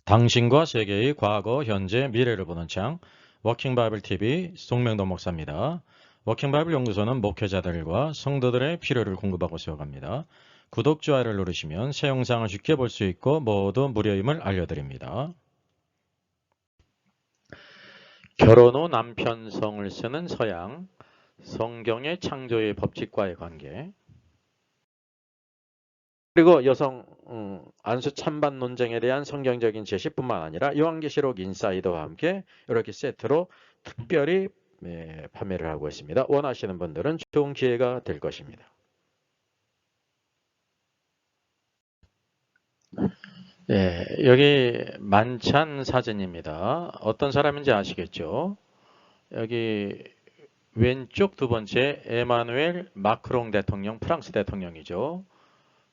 당신과 세계의 과거, 현재, 미래를 보는 창 워킹 바이블 TV 송명도 목사입니다. 워킹 바이블 연구소는 목회자들과 성도들의 필요를 공급하고 세워갑니다. 구독, 좋아요를 누르시면 새 영상을 쉽게 볼 수 있고 모두 무료임을 알려드립니다. 결혼 후 남편성을 쓰는 서양, 성경의 창조의 법칙과의 관계, 그리고 여성 안수 찬반 논쟁에 대한 성경적인 제시뿐만 아니라 요한계시록 인사이더와 함께 이렇게 세트로 특별히 판매를 하고 있습니다. 원하시는 분들은 좋은 기회가 될 것입니다. 여기 만찬 사진입니다. 어떤 사람인지 아시겠죠? 여기 왼쪽 두 번째 에마누엘 마크롱 대통령, 프랑스 대통령이죠.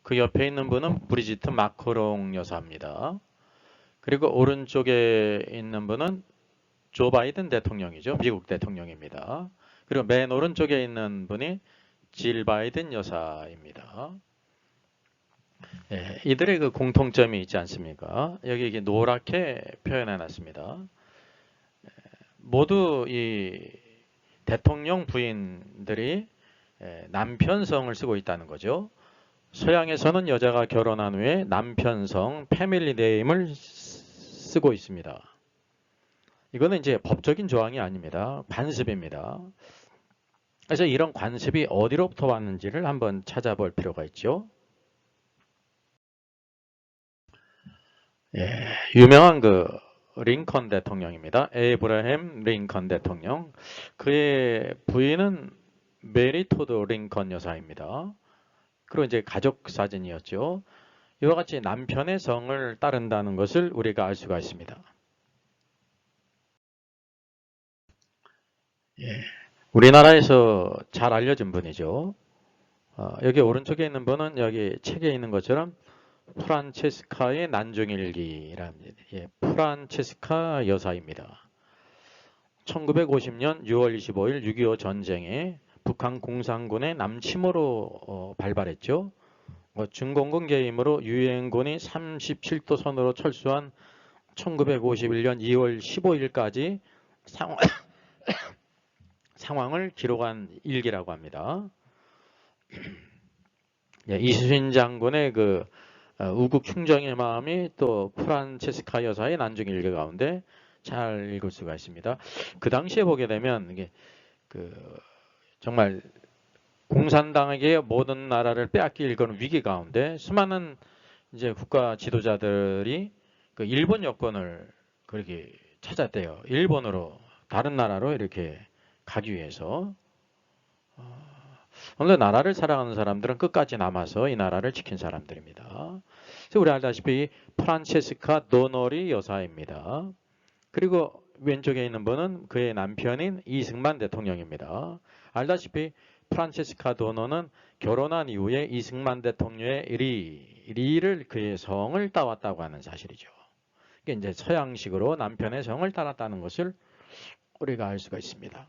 그 옆에 있는 분은 브리지트 마크롱 여사입니다. 그리고 오른쪽에 있는 분은 조 바이든 대통령이죠. 미국 대통령입니다. 그리고 맨 오른쪽에 있는 분이 질 바이든 여사입니다. 이들의 그 공통점이 있지 않습니까? 여기 이게 노랗게 표현해 놨습니다. 모두 이 대통령 부인들이 남편성을 쓰고 있다는 거죠. 서양에서는 여자가 결혼한 후에 남편성, 패밀리 네임을 쓰고 있습니다. 이거는 이제 법적인 조항이 아닙니다. 관습입니다. 그래서 이런 관습이 어디로부터 왔는지를 한번 찾아볼 필요가 있죠. 유명한 그 링컨 대통령입니다. 에이브라햄 링컨 대통령. 그의 부인은 메리 토드 링컨 여사입니다. 그리고 이제 가족 사진이었죠. 이와 같이 남편의 성을 따른다는 것을 우리가 알 수가 있습니다. 우리나라에서 잘 알려진 분이죠. 여기 오른쪽에 있는 분은 여기 책에 있는 것처럼 프란체스카의 난중일기라는 프란체스카 여사입니다. 1950년 6월 25일 6.25 전쟁에 북한 공산군의 남침으로 발발했죠. 중공군 개임으로 유엔군이 37도 선으로 철수한 1951년 2월 15일까지 상황을 기록한 일기라고 합니다. 이순신 장군의 그 우국 충정의 마음이 또 프란체스카 여사의 난중일기 가운데 잘 읽을 수가 있습니다. 그 당시에 보게 되면 이게 그 정말 공산당에게 모든 나라를 빼앗길 그런 위기 가운데 수많은 이제 국가 지도자들이 그 일본 여권을 그렇게 찾았대요. 일본으로 다른 나라로 이렇게 가기 위해서. 오늘 나라를 사랑하는 사람들은 끝까지 남아서 이 나라를 지킨 사람들입니다. 그래서 우리 알다시피 프란체스카 도너리 여사입니다. 그리고 왼쪽에 있는 분은 그의 남편인 이승만 대통령입니다. 알다시피 프란체스카 도너는 결혼한 이후에 이승만 대통령의 리를 그의 성을 따왔다고 하는 사실이죠. 이게 이제 서양식으로 남편의 성을 따랐다는 것을 우리가 알 수가 있습니다.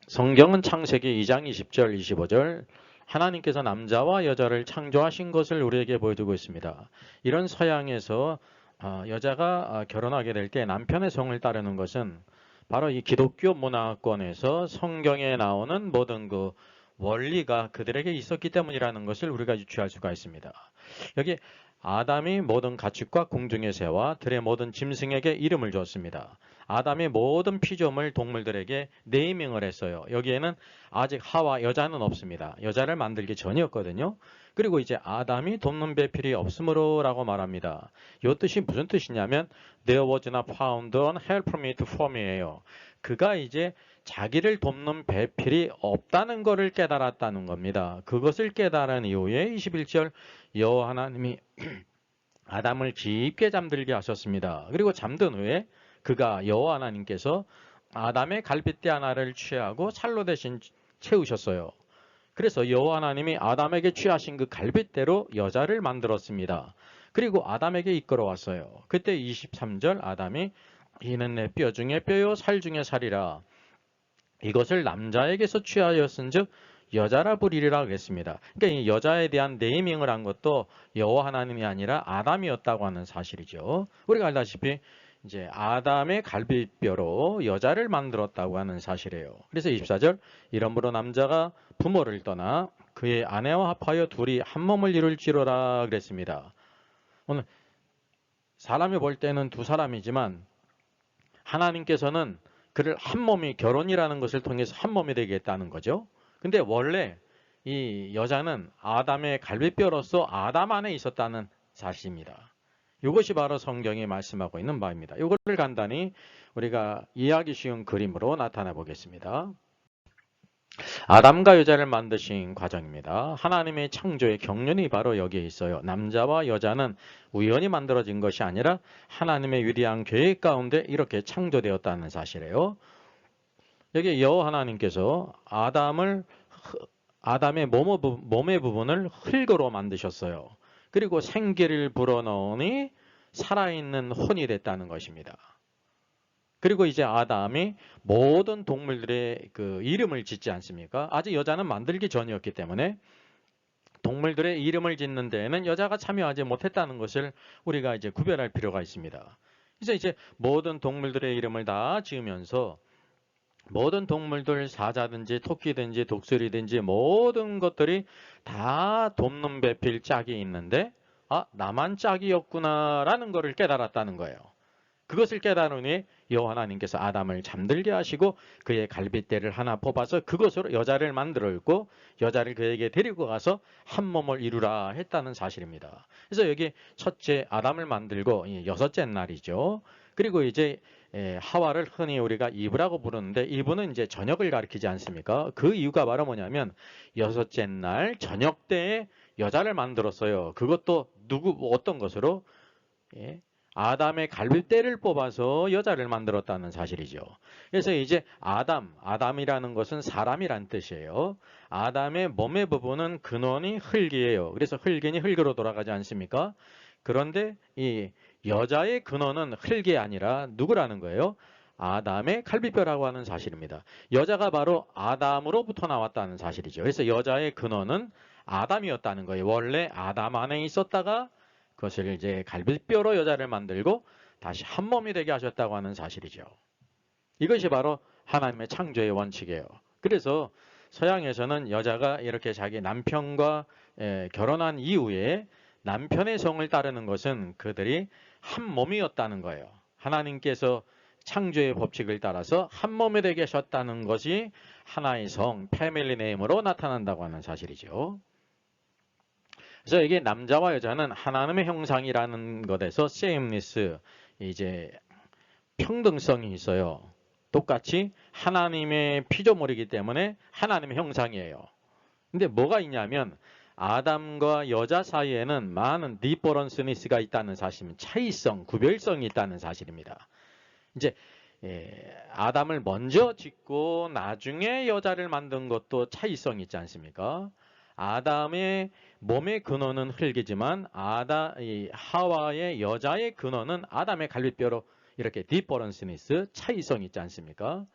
성경은 창세기 2장 20절 25절 하나님께서 남자와 여자를 창조하신 것을 우리에게 보여주고 있습니다. 이런 서양에서 여자가 결혼하게 될 때 남편의 성을 따르는 것은 바로 이 기독교 문화권에서 성경에 나오는 모든 그 원리가 그들에게 있었기 때문이라는 것을 우리가 유추할 수가 있습니다. 여기 아담이 모든 가축과 공중의 새와 들의 모든 짐승에게 이름을 줬습니다. 아담이 모든 피조물 동물들에게 네이밍을 했어요. 여기에는 아직 하와 여자는 없습니다. 여자를 만들기 전이었거든요. 그리고 이제 아담이 돕는 배필이 없으므로 라고 말합니다. 이 뜻이 무슨 뜻이냐면 There was not found an helper meet for me예요. 그가 이제 자기를 돕는 배필이 없다는 것을 깨달았다는 겁니다. 그것을 깨달은 이후에 21절 여호와 하나님이 아담을 깊게 잠들게 하셨습니다. 그리고 잠든 후에 그가 여호와 하나님께서 아담의 갈빗대 하나를 취하고 살로 대신 채우셨어요. 그래서 여호와 하나님이 아담에게 취하신 그 갈빗대로 여자를 만들었습니다. 그리고 아담에게 이끌어왔어요. 그때 23절 아담이 이는 내 뼈 중에 뼈요 살 중에 살이라 이것을 남자에게서 취하였은즉 여자라 부리리라 그랬습니다. 그러니까 이 여자에 대한 네이밍을 한 것도 여호와 하나님이 아니라 아담이었다고 하는 사실이죠. 우리가 알다시피 이제 아담의 갈비뼈로 여자를 만들었다고 하는 사실이에요. 그래서 24절 이러므로 남자가 부모를 떠나 그의 아내와 합하여 둘이 한 몸을 이룰지로라 그랬습니다. 오늘 사람이 볼 때는 두 사람이지만 하나님께서는 그를 한 몸이 결혼이라는 것을 통해서 한 몸이 되게 했다는 거죠. 근데 원래 이 여자는 아담의 갈비뼈로서 아담 안에 있었다는 사실입니다. 이것이 바로 성경이 말씀하고 있는 바입니다. 이것을 간단히 우리가 이해하기 쉬운 그림으로 나타내 보겠습니다. 아담과 여자를 만드신 과정입니다. 하나님의 창조의 경륜이 바로 여기에 있어요. 남자와 여자는 우연히 만들어진 것이 아니라 하나님의 위대한 계획 가운데 이렇게 창조되었다는 사실이에요. 여기 여호와 하나님께서 아담의 몸의 부분을 흙으로 만드셨어요. 그리고 생기를 불어넣으니 살아있는 혼이 됐다는 것입니다. 그리고 이제 아담이 모든 동물들의 그 이름을 짓지 않습니까? 아직 여자는 만들기 전이었기 때문에 동물들의 이름을 짓는 데에는 여자가 참여하지 못했다는 것을 우리가 이제 구별할 필요가 있습니다. 그래서 이제 모든 동물들의 이름을 다 지으면서 모든 동물들 사자든지 토끼든지 독수리든지 모든 것들이 다 돕는 배필 짝이 있는데 나만 짝이었구나라는 것을 깨달았다는 거예요. 그것을 깨달으니 여호와 하나님께서 아담을 잠들게 하시고 그의 갈빗대를 하나 뽑아서 그것으로 여자를 만들었고 여자를 그에게 데리고 가서 한 몸을 이루라 했다는 사실입니다. 그래서 여기 첫째 아담을 만들고 여섯째 날이죠. 그리고 이제 하와를 흔히 우리가 이브라고 부르는데 이브는 이제 저녁을 가리키지 않습니까? 그 이유가 바로 뭐냐면 여섯째 날 저녁 때에 여자를 만들었어요. 그것도 어떤 것으로? 아담의 갈빗대를 뽑아서 여자를 만들었다는 사실이죠. 그래서 이제 아담이라는 것은 사람이란 뜻이에요. 아담의 몸의 부분은 근원이 흙이에요. 그래서 흙이니 흙으로 돌아가지 않습니까? 그런데 이 여자의 근원은 흙이 아니라 누구라는 거예요? 아담의 갈비뼈라고 하는 사실입니다. 여자가 바로 아담으로부터 나왔다는 사실이죠. 그래서 여자의 근원은 아담이었다는 거예요. 원래 아담 안에 있었다가 그것을 이제 갈비뼈로 여자를 만들고 다시 한 몸이 되게 하셨다고 하는 사실이죠. 이것이 바로 하나님의 창조의 원칙이에요. 그래서 서양에서는 여자가 이렇게 자기 남편과 결혼한 이후에 남편의 성을 따르는 것은 그들이 한 몸이었다는 거예요. 하나님께서 창조의 법칙을 따라서 한 몸이 되게 하셨다는 것이 하나의 성, 패밀리 네임으로 나타난다고 하는 사실이죠. 그래서 이게 남자와 여자는 하나님의 형상이라는 것에서 sameness, 이제 평등성이 있어요. 똑같이 하나님의 피조물이기 때문에 하나님의 형상이에요. 근데 뭐가 있냐면 아담과 여자 사이에는 많은 디퍼런스니스가 있다는 사실입니다. 차이성, 구별성이 있다는 사실입니다. 이제 아담을 먼저 짓고 나중에 여자를 만든 것도 차이성이 있지 않습니까? 아담의 몸의 근원은 흙이지만 하와의 여자의 근원은 아담의 갈비뼈로 이렇게 디퍼런스니스, 차이성이 있지 않습니까?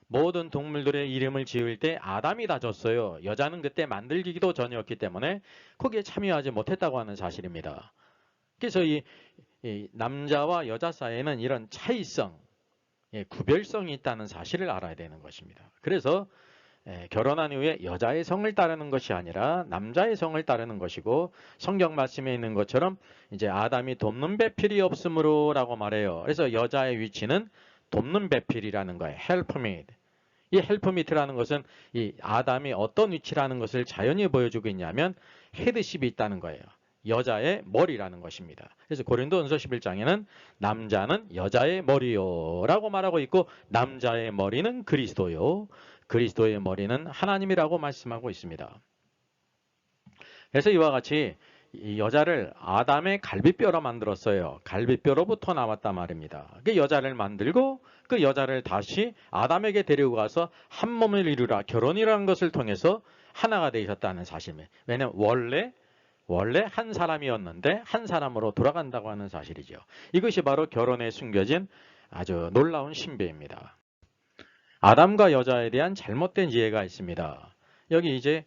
모든 동물들의 이름을 지을 때 아담이 다 줬어요. 여자는 그때 만들기도 전이었기 때문에 거기에 참여하지 못했다고 하는 사실입니다. 그래서 이 남자와 여자 사이에는 이런 차이성, 구별성이 있다는 사실을 알아야 되는 것입니다. 그래서 결혼한 이후에 여자의 성을 따르는 것이 아니라 남자의 성을 따르는 것이고 성경 말씀에 있는 것처럼 이제 아담이 돕는 배필이 없으므로라고 말해요. 그래서 여자의 위치는 돕는 배필이라는 거예요. helpmeet. 이 helpmeet라는 것은 이 아담이 어떤 위치라는 것을 자연히 보여주고 있냐면 헤드십이 있다는 거예요. 여자의 머리라는 것입니다. 그래서 고린도전서 11장에는 남자는 여자의 머리요 라고 말하고 있고 남자의 머리는 그리스도요. 그리스도의 머리는 하나님이라고 말씀하고 있습니다. 그래서 이와 같이 이 여자를 아담의 갈비뼈로 만들었어요. 갈비뼈로부터 나왔단 말입니다. 그 여자를 만들고 그 여자를 다시 아담에게 데리고 가서 한 몸을 이루라 결혼이라는 것을 통해서 하나가 되셨다는 사실입니다. 왜냐하면 원래 한 사람이었는데 한 사람으로 돌아간다고 하는 사실이죠. 이것이 바로 결혼에 숨겨진 아주 놀라운 신비입니다. 아담과 여자에 대한 잘못된 이해가 있습니다. 여기 이제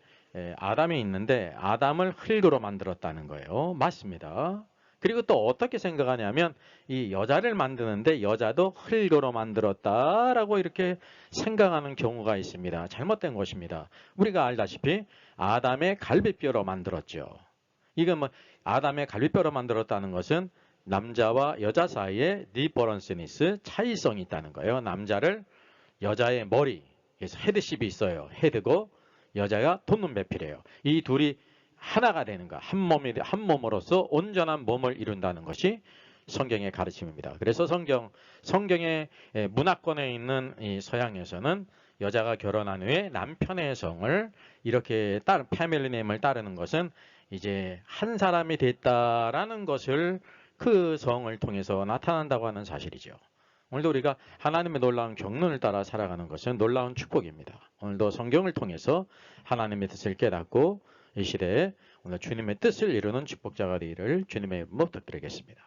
아담이 있는데 아담을 흙으로 만들었다는 거예요. 맞습니다. 그리고 또 어떻게 생각하냐면 이 여자를 만드는데 여자도 흙으로 만들었다라고 이렇게 생각하는 경우가 있습니다. 잘못된 것입니다. 우리가 알다시피 아담의 갈비뼈로 만들었죠. 이건 뭐 아담의 갈비뼈로 만들었다는 것은 남자와 여자 사이에 디퍼런스니스 차이성이 있다는 거예요. 남자를 여자의 머리, 그래서 헤드십이 있어요. 헤드고 여자가 돋는 배필이에요. 이 둘이 하나가 되는 거, 한 몸으로서 온전한 몸을 이룬다는 것이 성경의 가르침입니다. 그래서 성경의 문화권에 있는 이 서양에서는 여자가 결혼한 후에 남편의 성을 이렇게 패밀리 네임을 따르는 것은 이제 한 사람이 됐다라는 것을 그 성을 통해서 나타난다고 하는 사실이죠. 오늘도 우리가 하나님의 놀라운 경륜을 따라 살아가는 것은 놀라운 축복입니다. 오늘도 성경을 통해서 하나님의 뜻을 깨닫고 이 시대에 오늘 주님의 뜻을 이루는 축복자가 되기를 주님의 이름으로 부탁드리겠습니다.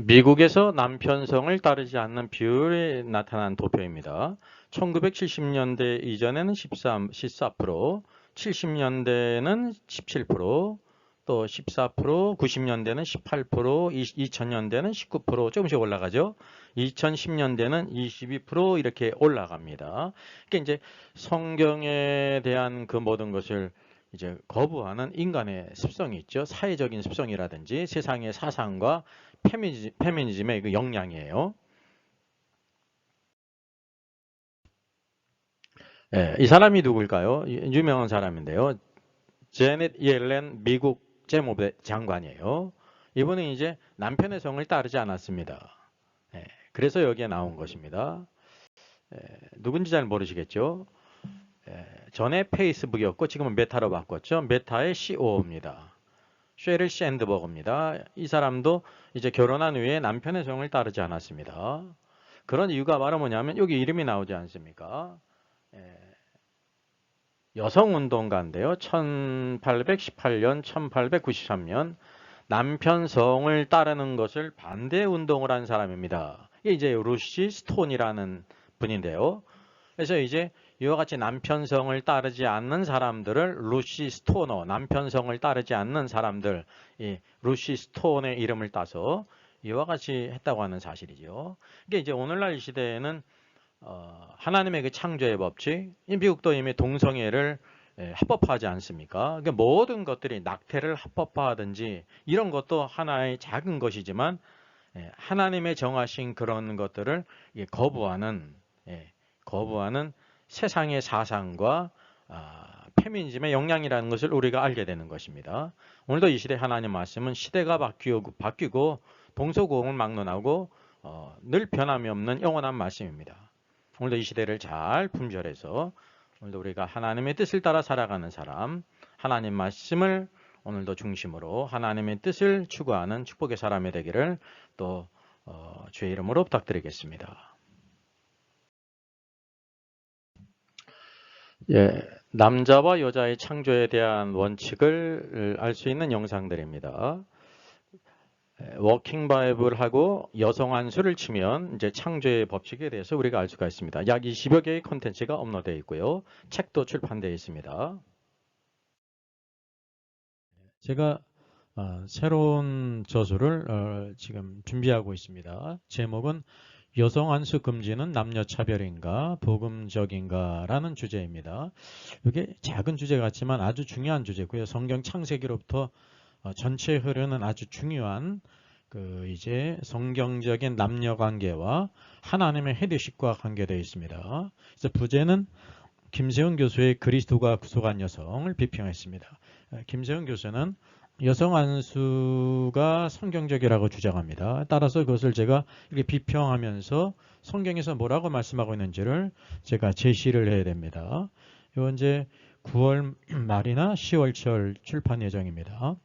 미국에서 남편성을 따르지 않는 비율이 나타난 도표입니다. 1970년대 이전에는 14%, 70년대는 17%, 또 14%, 90년대는 18%, 2000년대는 19% 조금씩 올라가죠. 2010년대는 22% 이렇게 올라갑니다. 그러니까 이제 성경에 대한 그 모든 것을 이제 거부하는 인간의 습성이 있죠. 사회적인 습성이라든지 세상의 사상과 페미니즘의 그 역량이에요. 예, 이 사람이 누굴까요? 유명한 사람인데요. 제넷 옐렌 미국 재무부 장관이에요. 이분은 이제 남편의 성을 따르지 않았습니다. 예, 그래서 여기에 나온 것입니다. 누군지 잘 모르시겠죠? 전에 페이스북이었고 지금은 메타로 바꿨죠. 메타의 CEO입니다. 쉐릴 샌드버그입니다. 이 사람도 이제 결혼한 후에 남편의 성을 따르지 않았습니다. 그런 이유가 바로 뭐냐면 여기 이름이 나오지 않습니까? 여성운동가인데요. 1818년, 1893년 남편 성을 따르는 것을 반대 운동을 한 사람입니다. 이게 이제 루시 스톤이라는 분인데요. 그래서 이제 이와 같이 남편성을 따르지 않는 사람들을 루시 스토너, 남편성을 따르지 않는 사람들, 이 루시 스톤의 이름을 따서 이와 같이 했다고 하는 사실이죠. 이게 이제 오늘날 이 시대에는 하나님의 그 창조의 법칙, 미국도 이미 동성애를 합법화하지 않습니까? 그러니까 모든 것들이 낙태를 합법화하든지 이런 것도 하나의 작은 것이지만 하나님의 정하신 그런 것들을 거부하는 세상의 사상과 페미니즘의 역량이라는 것을 우리가 알게 되는 것입니다. 오늘도 이 시대 하나님 말씀은 시대가 바뀌고 동서고금을 막론하고 늘 변함이 없는 영원한 말씀입니다. 오늘도 이 시대를 잘 분별해서 오늘도 우리가 하나님의 뜻을 따라 살아가는 사람, 하나님 말씀을 오늘도 중심으로 하나님의 뜻을 추구하는 축복의 사람이 되기를 또 주의 이름으로 부탁드리겠습니다. 예, 남자와 여자의 창조에 대한 원칙을 알 수 있는 영상들입니다. 워킹 바이블하고 여성 한수를 치면 이제 창조의 법칙에 대해서 우리가 알 수가 있습니다. 약 20여 개의 콘텐츠가 업로드되어 있고요. 책도 출판되어 있습니다. 제가 새로운 저술을 지금 준비하고 있습니다. 제목은 여성 안수 금지는 남녀 차별인가 복음적인가 라는 주제입니다. 이게 작은 주제 같지만 아주 중요한 주제고요. 성경 창세기로부터 전체 흐르는 아주 중요한 그 이제 성경적인 남녀 관계와 하나님의 헤드십과 관계되어 있습니다. 그래서 부제는 김세훈 교수의 그리스도가 구속한 여성을 비평했습니다. 김세훈 교수는 여성 안수가 성경적이라고 주장합니다. 따라서 그것을 제가 이렇게 비평하면서 성경에서 뭐라고 말씀하고 있는지를 제가 제시를 해야 됩니다. 이건 이제 9월 말이나 10월 초 출판 예정입니다.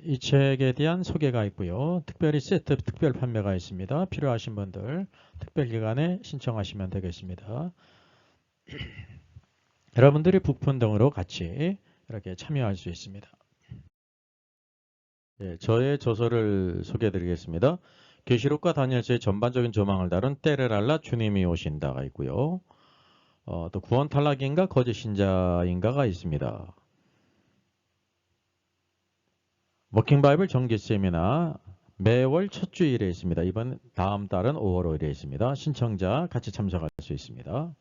이 책에 대한 소개가 있고요. 특별히 세트 특별 판매가 있습니다. 필요하신 분들 특별 기간에 신청하시면 되겠습니다. 여러분들이 부푼 등으로 같이 이렇게 참여할 수 있습니다. 저의 저서를 소개해 드리겠습니다. 계시록과 다니엘서의 전반적인 조망을 다룬 때를 알라 주님이 오신다가 있고요. 또 구원 탈락인가 거짓 신자인가가 있습니다. 워킹 바이블 정기 세미나 매월 첫 주일에 있습니다. 다음 달은 5월 5일에 있습니다. 신청자 같이 참석할 수 있습니다.